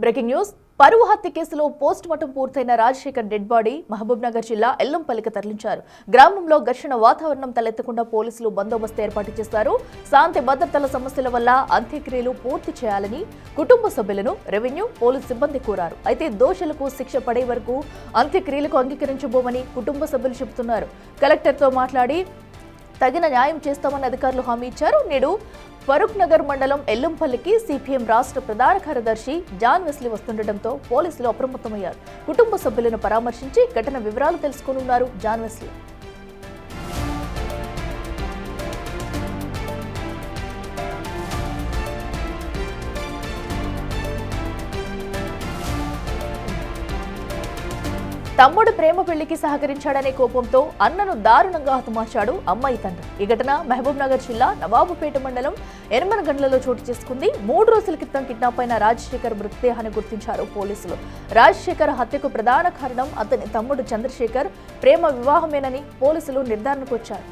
Breaking news పరువు హత్య కేసులో పోస్ట్ మార్టం పూర్తయిన రాజశేఖర్ డెడ్ బాడీ మహబూబ్ నగర్ జిల్లా ఎల్లంపల్లికి తరలించారు. గ్రామంలో ఘర్షణ వాతావరణం తలెత్తకుండా పోలీసులు బందోబస్తు ఏర్పాటు చేశారు. శాంతి భద్రతల సమస్యల వల్ల అంత్యక్రియలు పూర్తి చేయాలని కుటుంబ సభ్యులను రెవెన్యూ పోలీసు సిబ్బంది కోరారు. అయితే దోషులకు శిక్ష పడే వరకు అంత్యక్రియలకు అంగీకరించబోమని కుటుంబ సభ్యులు చెబుతున్నారు. కలెక్టర్తో మాట్లాడి తగిన న్యాయం చేస్తామని అధికారులు హామీ ఇచ్చారు. నేడు ఫరూక్ నగర్ మండలం ఎల్లంపల్లికి సిపిఎం రాష్ట్ర ప్రధాన కార్యదర్శి జాన్ వెస్లీ వస్తుండటంతో పోలీసులు అప్రమత్తమయ్యారు. కుటుంబ సభ్యులను పరామర్శించి ఘటన వివరాలు తెలుసుకోనున్నారు జాన్ వెస్లీ. తమ్ముడు ప్రేమ పెళ్లికి సహకరించాడనే కోపంతో అన్నను దారుణంగా హతమార్చాడు అమ్మాయి తండ్రి. ఈ ఘటన మహబూబ్ నగర్ జిల్లా నవాబుపేట మండలం ఎనమనగండ్లలో చోటు చేసుకుంది. 3 రోజుల క్రితం కిడ్నాప్ అయిన రాజశేఖర్ మృతదేహాన్ని గుర్తించారు పోలీసులు. రాజశేఖర్ హత్యకు ప్రధాన కారణం అతని తమ్ముడు చంద్రశేఖర్ ప్రేమ వివాహమేనని పోలీసులు నిర్ధారణకు వచ్చారు.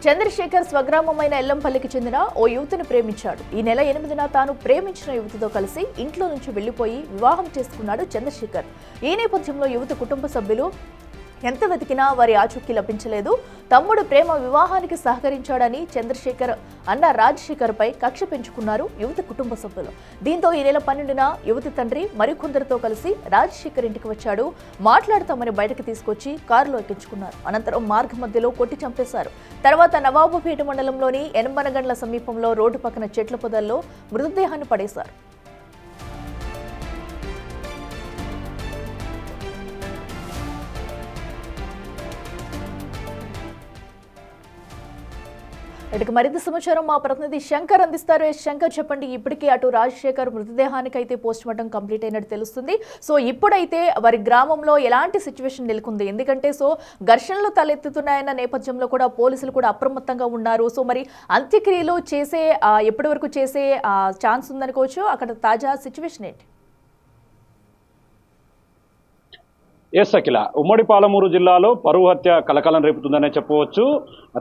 చంద్రశేఖర్ స్వగ్రామమైన ఎల్లంపల్లికి చెందిన ఓ యువతిని ప్రేమించాడు. ఈ నెల 8న తాను ప్రేమించిన యువతితో కలిసి ఇంట్లో నుంచి వెళ్లిపోయి వివాహం చేసుకున్నాడు చంద్రశేఖర్. ఈ నేపథ్యంలో యువతి కుటుంబ సభ్యులు ఎంత వెతికినా వారి ఆచూకీ లభించలేదు. తమ్ముడు ప్రేమ వివాహానికి సహకరించాడని చంద్రశేఖర్ అన్న రాజశేఖర్ పై కక్ష పెంచుకున్నారు యువతి కుటుంబ సభ్యులు. దీంతో ఈ నెల 12న యువతి తండ్రి మరికొందరితో కలిసి రాజశేఖర్ ఇంటికి వచ్చాడు. మాట్లాడతామని బయటకు తీసుకొచ్చి కారులో ఎక్కించుకున్నారు. అనంతరం మార్గ మధ్యలో కొట్టి చంపేశారు. తర్వాత నవాబుపేట మండలంలోని ఎనమనగండ్ల సమీపంలో రోడ్డు పక్కన చెట్ల పొదల్లో మృతదేహాన్ని పడేశారు. ఇటుక మరింత సమాచారం మా ప్రతినిధి శంకర్ అందిస్తారు. శంకర్, చెప్పండి, ఇప్పటికీ అటు రాజశేఖర్ మృతదేహానికి అయితే పోస్ట్ మార్టం కంప్లీట్ అయినట్టు తెలుస్తుంది. సో ఇప్పుడైతే వారి గ్రామంలో ఎలాంటి సిచ్యువేషన్ నెలకొంది? ఎందుకంటే ఘర్షణలు తలెత్తుతున్నాయన్న నేపథ్యంలో కూడా పోలీసులు కూడా అప్రమత్తంగా ఉన్నారు. సో మరి అంత్యక్రియలు చేసే ఎప్పటి వరకు చేసే ఛాన్స్ ఉందనుకోవచ్చు. అక్కడ తాజా సిచ్యువేషన్ ఏంటి? ఎస్ అఖిల, ఉమ్మడి పాలమూరు జిల్లాలో పరువు హత్య కలకలం రేపుతుందనే చెప్పవచ్చు.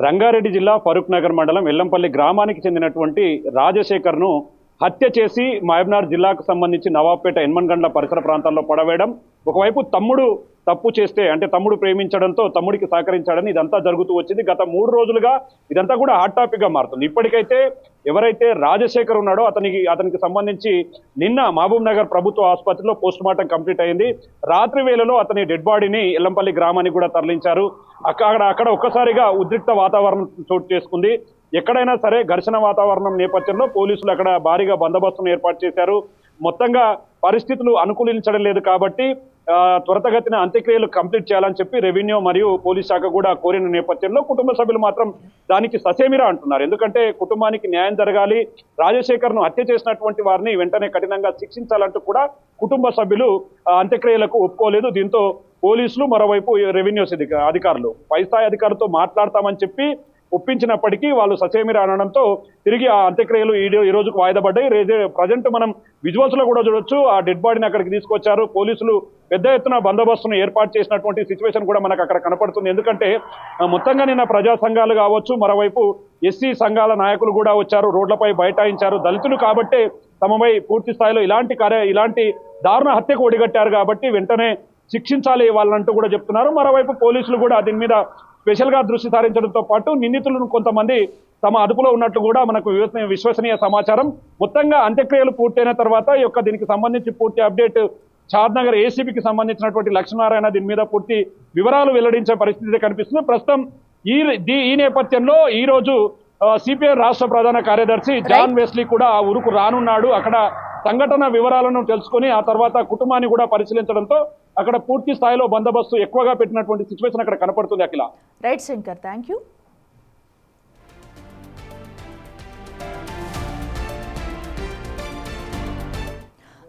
రంగారెడ్డి జిల్లా ఫరూక్ నగర్ మండలం ఎల్లంపల్లి గ్రామానికి చెందినటువంటి రాజశేఖర్ను హత్య చేసి మహబూబ్నగర్ జిల్లాకు సంబంధించి నవాబ్పేట ఎన్మన్గండ్ల పరిసర ప్రాంతాల్లో పడవేయడం, ఒకవైపు తమ్ముడు తప్పు చేస్తే అంటే తమ్ముడు ప్రేమించడంతో తమ్ముడికి సహకరించాడని ఇదంతా జరుగుతూ వచ్చింది. గత 3 రోజులుగా ఇదంతా కూడా హాట్ టాపిక్ గా మారుతుంది. ఇప్పటికైతే ఎవరైతే రాజశేఖర్ ఉన్నాడో అతనికి సంబంధించి నిన్న మహబూబ్ నగర్ ప్రభుత్వ ఆసుపత్రిలో పోస్ట్ మార్టం కంప్లీట్ అయింది. రాత్రి వేళలో అతని డెడ్ బాడీని ఎల్లంపల్లి గ్రామానికి కూడా తరలించారు. అక్కడ ఒక్కసారిగా ఉద్రిక్త వాతావరణం చోటు చేసుకుంది. ఎక్కడైనా సరే ఘర్షణ వాతావరణం నేపథ్యంలో పోలీసులు అక్కడ భారీగా బందోబస్తును ఏర్పాటు చేశారు. మొత్తంగా పరిస్థితులు అనుకూలించడం లేదు కాబట్టి త్వరితగతిన అంత్యక్రియలు కంప్లీట్ చేయాలని చెప్పి రెవెన్యూ మరియు పోలీస్ శాఖ కూడా కోరిన నేపథ్యంలో కుటుంబ సభ్యులు మాత్రం దానికి ససేమిరా అంటున్నారు. ఎందుకంటే కుటుంబానికి న్యాయం జరగాలి, రాజశేఖర్ను హత్య చేసినటువంటి వారిని వెంటనే కఠినంగా శిక్షించాలంటూ కూడా కుటుంబ సభ్యులు అంత్యక్రియలకు ఒప్పుకోలేదు. దీంతో పోలీసులు, మరోవైపు రెవెన్యూ అధికారులు పై స్థాయి అధికారులతో మాట్లాడతామని చెప్పి ఒప్పించినప్పటికీ వాళ్ళు ససేమిరా అనడంతో తిరిగి ఆ అంత్యక్రియలు ఈ రోజుకు వాయిదా పడ్డాయి. ప్రజెంట్ మనం విజువల్స్ లో కూడా చూడొచ్చు, ఆ డెడ్ బాడీని అక్కడికి తీసుకొచ్చారు. పోలీసులు పెద్ద ఎత్తున బందోబస్తును ఏర్పాటు చేసినటువంటి సిచ్యువేషన్ కూడా మనకు అక్కడ కనపడుతుంది. ఎందుకంటే మొత్తంగా నిన్న ప్రజా సంఘాలు కావచ్చు, మరోవైపు ఎస్సీ సంఘాల నాయకులు కూడా వచ్చారు, రోడ్లపై బైఠాయించారు. దళితులు కాబట్టే తమపై పూర్తి స్థాయిలో ఇలాంటి దారుణ హత్యకు ఒడిగట్టారు కాబట్టి వెంటనే శిక్షించాలి వాళ్ళంటూ కూడా చెప్తున్నారు. మరోవైపు పోలీసులు కూడా దీని మీద స్పెషల్ గా దృష్టి సారించడంతో పాటు నిందితులను కొంతమంది తమ అదుపులో ఉన్నట్లు కూడా మనకు విశ్వసనీయ సమాచారం. మొత్తంగా అంత్యక్రియలు పూర్తయిన తర్వాత దీనికి సంబంధించి పూర్తి అప్డేట్ షాద్నగర్ ఏసీబీకి సంబంధించినటువంటి లక్ష్మీనారాయణ దీని మీద పూర్తి వివరాలు వెల్లడించే పరిస్థితి కనిపిస్తుంది. ప్రస్తుతం ఈ నేపథ్యంలో ఈ రోజు సిపిఐ రాష్ట్ర ప్రధాన కార్యదర్శి జాన్ వెస్లీ కూడా ఆ ఊరుకు రానున్నాడు. అక్కడ సంఘటన వివరాలను తెలుసుకొని ఆ తర్వాత కుటుంబాన్ని కూడా పరిశీలించడంతో అక్కడ పూర్తి స్థాయిలో బందోబస్తు ఎక్కువగా పెట్టినటువంటి సిచ్యువేషన్ అక్కడ కనపడుతుంది. అఖిల, రైట్ శంకర్, థ్యాంక్ యూ.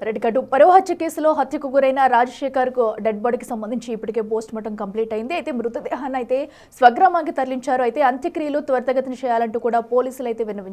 రెడ్డికట్టు పరువు హత్య కేసులో హత్యకు గురైన రాజశేఖర్ కు డెడ్ బాడీకి సంబంధించి ఇప్పటికే పోస్ట్ మార్టం కంప్లీట్ అయింది. అయితే మృతదేహాన్ని అయితే స్వగ్రామానికి తరలించారు. అయితే అంత్యక్రియలు త్వరితగతిన చేయాలంటూ కూడా పోలీసులు అయితే విన్నవించారు.